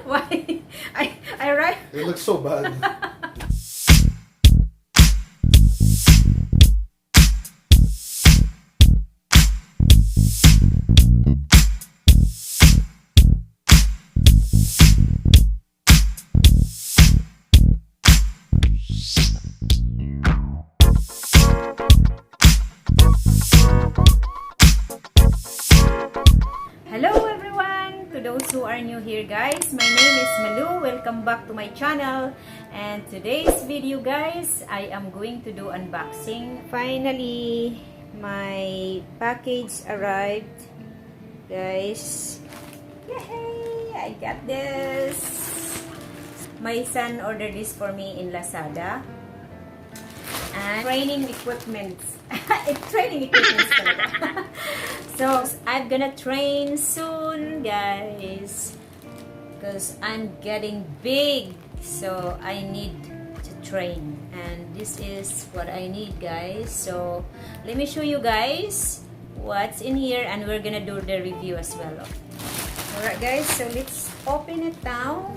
Why? I write. It looks so bad. Hello everyone! To those who are new here guys, my name is Malu. Welcome back to my channel. And today's video guys, I am going to do unboxing. Finally, my package arrived. Guys, yay! I got this. My son ordered this for me in Lazada. And training equipment. Training equipment talaga. So, I'm gonna train soon, guys. Because I'm getting big. So, I need to train. And this is what I need, guys. So, let me show you guys what's in here. And we're gonna do the review as well. Alright, guys. So, let's open it now.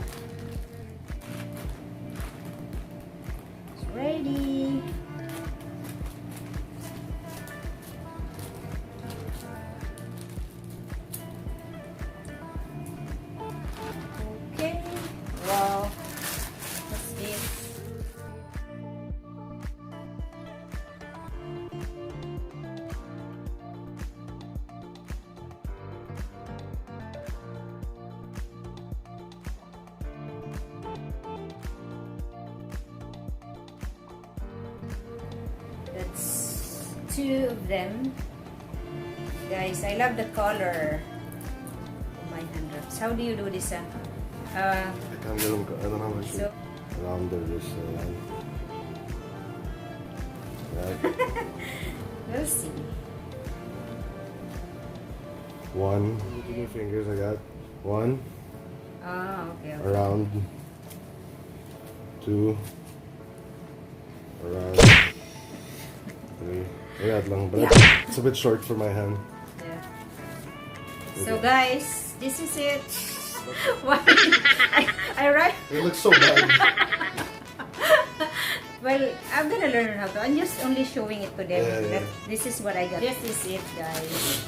It's ready. Okay. Wow. What's this? That's two of them. Guys, I love the color. Oh my hand wraps. How do you do this? I don't know how much So, around this right. we'll see. One. Look at my fingers. I got one. Oh, okay. Around. Two. Around. Three. Yeah, lang. But it's a bit short for my hand. Yeah. So guys, this is it. Why? I write. It looks so bad. Well, I'm gonna learn how to. I'm just only showing it to them. Yeah. That this is what I got. This is it, guys.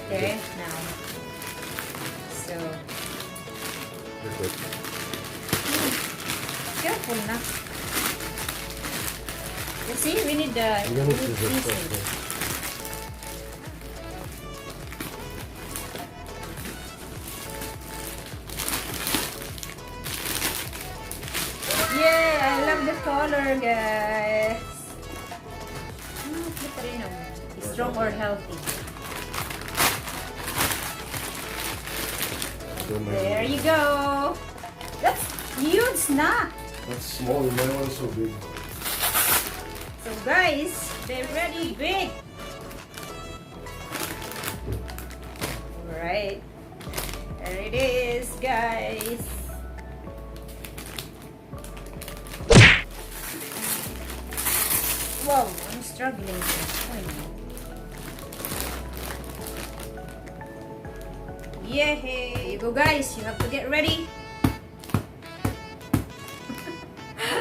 Okay, now. So, careful na. You see, we need the pieces. Yeah, I love the color, guys. Strong or healthy. There you go. That's huge, na. That's small. My one's so big. So guys, they're ready big. Alright. There it is, guys. Wow, I'm struggling. Yay! You go, guys. You have to get ready.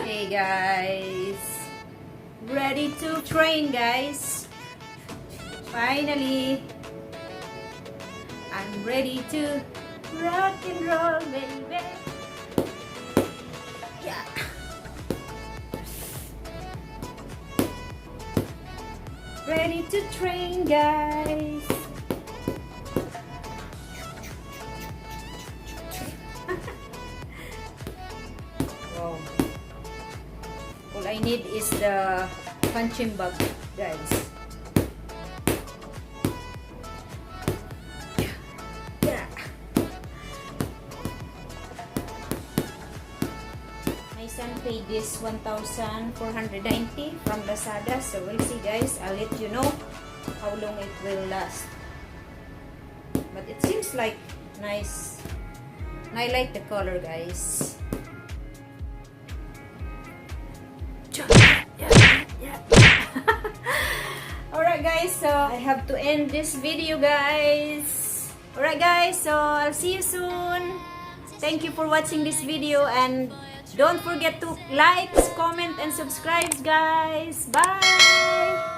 Hey, guys. Ready to train, guys. Finally, I'm ready to rock and roll, baby. Yeah. Ready to train, guys. Wow. All I need is the punching bag, guys. Yeah. My son paid this 1,490 from Lazada. So we'll see, guys. I'll let you know how long it will last. But it seems like nice. And I like the color, guys. Alright guys, so I have to end this video, guys. Alright guys, so I'll see you soon. Thank you for watching this video, and don't forget to like, comment, and subscribe, guys. Bye!